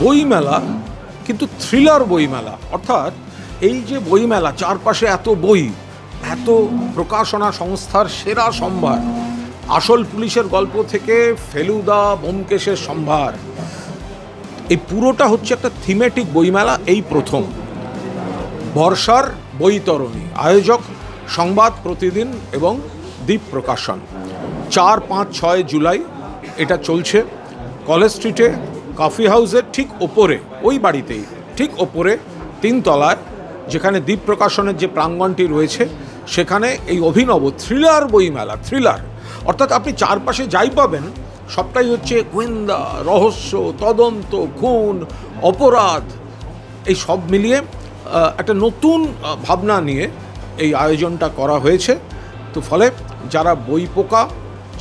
বইমেলা কিন্তু থ্রিলার বইমেলা, অর্থাৎ এই যে বইমেলা, চারপাশে এত বই, এত প্রকাশনা সংস্থার সেরা সম্ভার, আসল পুলিশের গল্প থেকে ফেলুদা ব্যোমকেশের সম্ভার, এই পুরোটা হচ্ছে একটা থিমেটিক বইমেলা। এই প্রথম বর্ষার বৈতরণী, আয়োজক সংবাদ প্রতিদিন এবং দ্বীপ প্রকাশন। 4, 5, 6 জুলাই এটা চলছে কলেজ স্ট্রিটে কফি হাউসের ঠিক ওপরে, ওই বাড়িতেই ঠিক ওপরে 3 তলায়, যেখানে দ্বীপ প্রকাশনের যে প্রাঙ্গণটি রয়েছে সেখানে এই অভিনব থ্রিলার বইমেলা। থ্রিলার অর্থাৎ আপনি চারপাশে যাই পাবেন সবটাই হচ্ছে গোয়েন্দা, রহস্য, তদন্ত, খুন, অপরাধ, এই সব মিলিয়ে একটা নতুন ভাবনা নিয়ে এই আয়োজনটা করা হয়েছে। তো ফলে যারা বই পোকা,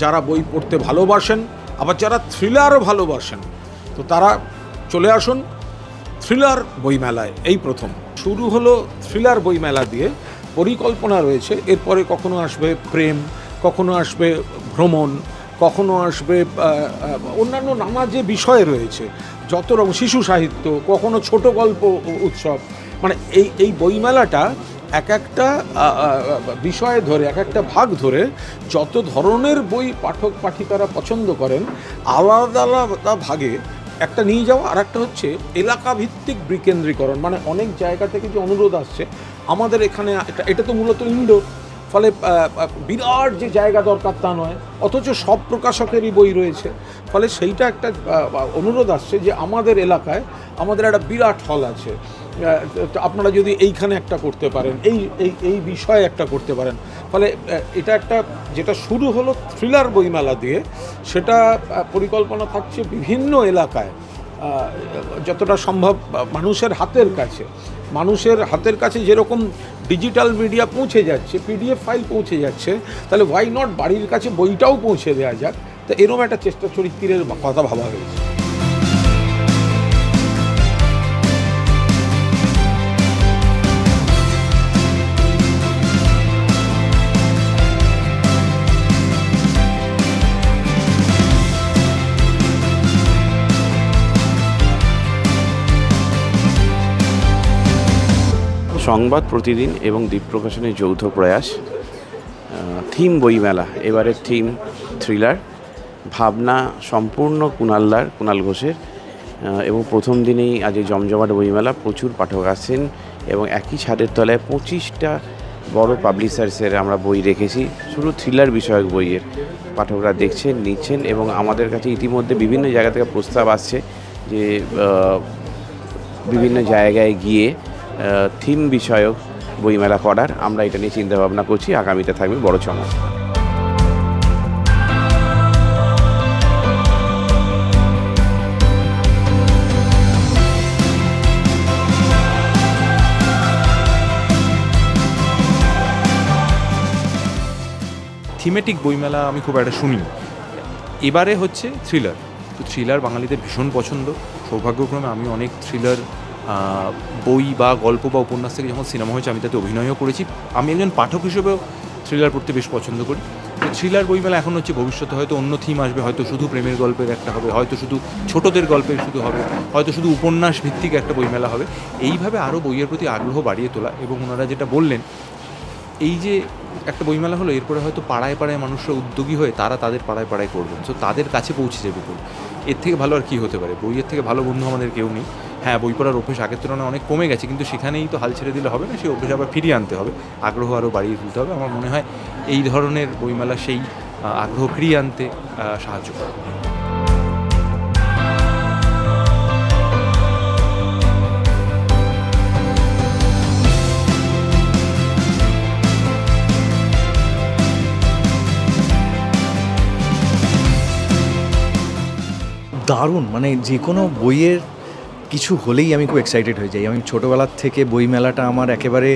যারা বই পড়তে ভালোবাসেন, আবার যারা থ্রিলার ভালোবাসেন, তো তারা চলে আসুন থ্রিলার বইমেলায়। এই প্রথম শুরু হলো থ্রিলার বইমেলা দিয়ে। পরিকল্পনা রয়েছে এরপরে কখনো আসবে প্রেম, কখনো আসবে ভ্রমণ, কখনো আসবে অন্যান্য নানা যে বিষয় রয়েছে, যত রকম শিশু সাহিত্য, কখনো ছোট গল্প উৎসব। মানে এই বইমেলাটা এক একটা বিষয় ধরে, এক একটা ভাগ ধরে যত ধরনের বই পাঠক পাঠিকারা পছন্দ করেন, আলাদা আলাদা ভাগে একটা নিয়ে যাওয়া। আর একটা হচ্ছে এলাকা ভিত্তিক বিকেন্দ্রীকরণ, মানে অনেক জায়গা থেকে যে অনুরোধ আসছে আমাদের এখানে, এটা তো মূলত ইনডোর, ফলে বিরাট যে জায়গা দরকার তা নয়, অথচ সব প্রকাশকেরই বই রয়েছে। ফলে সেইটা একটা অনুরোধ আসছে যে আমাদের এলাকায় আমাদের একটা বিরাট হল আছে, আপনারা যদি এইখানে একটা করতে পারেন, এই বিষয়ে একটা করতে পারেন। ফলে এটা একটা, যেটা শুরু হলো থ্রিলার বইমেলা দিয়ে, সেটা পরিকল্পনা থাকছে বিভিন্ন এলাকায় যতটা সম্ভব মানুষের হাতের কাছে যেরকম ডিজিটাল মিডিয়া পৌঁছে যাচ্ছে, পিডিএফ ফাইল পৌঁছে যাচ্ছে, তাহলে ওয়াই নট বাড়ির কাছে বইটাও পৌঁছে দেওয়া যাক। তো এরকম একটা চেষ্টা চরিত্রের কথা ভাবা হয়েছে। সংবাদ প্রতিদিন এবং দ্বীপ প্রকাশনের যৌথ প্রয়াস, থিম বইমেলা। এবারের থিম থ্রিলার, ভাবনা সম্পূর্ণ কুণাল ঘোষের। এবং প্রথম দিনেই আজ এই জমজমাট বইমেলা, প্রচুর পাঠক আসছেন এবং একই ছাদের তলায় 25টা বড় পাবলিশার্সের আমরা বই রেখেছি, শুধু থ্রিলার বিষয়ক বইয়ের। পাঠকরা দেখছেন, নিচ্ছেন এবং আমাদের কাছে ইতিমধ্যে বিভিন্ন জায়গা থেকে প্রস্তাব আসছে যে বিভিন্ন জায়গায় গিয়ে থিম বিষয়ক বইমেলা করার। আমরা এটা নিয়ে চিন্তাভাবনা করছি, আগামীতে থাকবে বড় চমক। থিমেটিক বইমেলা আমি খুব একটা শুনি, এবারে হচ্ছে থ্রিলার। তো থ্রিলার বাঙালিদের ভীষণ পছন্দ। সৌভাগ্যক্রমে আমি অনেক থ্রিলার বই বা গল্প বা উপন্যাস থেকে যখন সিনেমা হয়েছে আমি তাতে অভিনয়ও করেছি। আমি একজন পাঠক হিসেবেও থ্রিলার পড়তে বেশ পছন্দ করি। তো থ্রিলার বইমেলা এখন হচ্ছে, ভবিষ্যতে হয়তো অন্য থিম আসবে, হয়তো শুধু প্রেমের গল্পের একটা হবে, হয়তো শুধু ছোটদের গল্পের শুধু হবে, হয়তো শুধু উপন্যাস ভিত্তিক একটা বইমেলা হবে। এইভাবে আরও বইয়ের প্রতি আগ্রহ বাড়িয়ে তোলা। এবং ওনারা যেটা বললেন, এই যে একটা বইমেলা হলো, এরপরে হয়তো পাড়ায় পাড়ায় মানুষরা উদ্যোগী হয়ে তারা তাদের পাড়ায় পাড়ায় করবেন, সো তাদের কাছে পৌঁছে যাবে বই। এর থেকে ভালো আর কী হতে পারে? বইয়ের থেকে ভালো বন্ধু আমাদের কেউ নেই। হ্যাঁ, বই পড়ার অভ্যেস আগের তুলনায় অনেক কমে গেছে, কিন্তু সেখানেই তো হাল ছেড়ে দিলে হবে না, সেই অভ্যেস আবার ফিরিয়ে আনতে হবে, আগ্রহ আরও বাড়িয়ে তুলতে হবে। আমার মনে হয় এই ধরনের বইমেলা সেই আগ্রহ ফিরিয়ে আনতে সাহায্য করে। দারুণ, মানে যে কোনো বইয়ের কিছু হলেই আমি খুব এক্সাইটেড হয়ে যাই। আমি ছোটোবেলার থেকে বইমেলাটা আমার একেবারে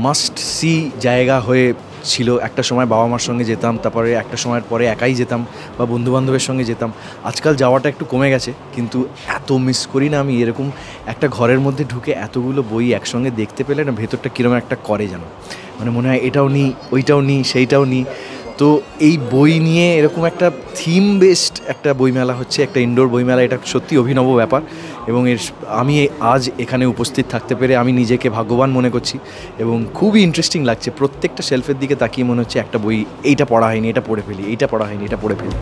মাস্ট সি জায়গা হয়ে ছিল। একটা সময় বাবা মার সঙ্গে যেতাম, তারপরে একটা সময়ের পরে একাই যেতাম বা বন্ধুবান্ধবের সঙ্গে যেতাম। আজকাল যাওয়াটা একটু কমে গেছে, কিন্তু এত মিস করি না আমি এরকম একটা ঘরের মধ্যে ঢুকে এতগুলো বই একসঙ্গে দেখতে পেলে না ভেতরটা কীরকম একটা করে যেন, মানে মনে হয় এটাও নিই, ওইটাও নিই, সেইটাও নিই। তো এই বই নিয়ে এরকম একটা থিম বেসড একটা বইমেলা হচ্ছে, একটা ইনডোর বইমেলা, এটা সত্যি অভিনব ব্যাপার। এবং আমি আজ এখানে উপস্থিত থাকতে পেরে আমি নিজেকে ভাগ্যবান মনে করছি এবং খুবই ইন্টারেস্টিং লাগছে। প্রত্যেকটা শেলফের দিকে তাকিয়ে মনে হচ্ছে একটা বই, এইটা পড়া হয়নি, এটা পড়ে ফেলি, এইটা পড়া হয়নি, এটা পড়ে ফেলি।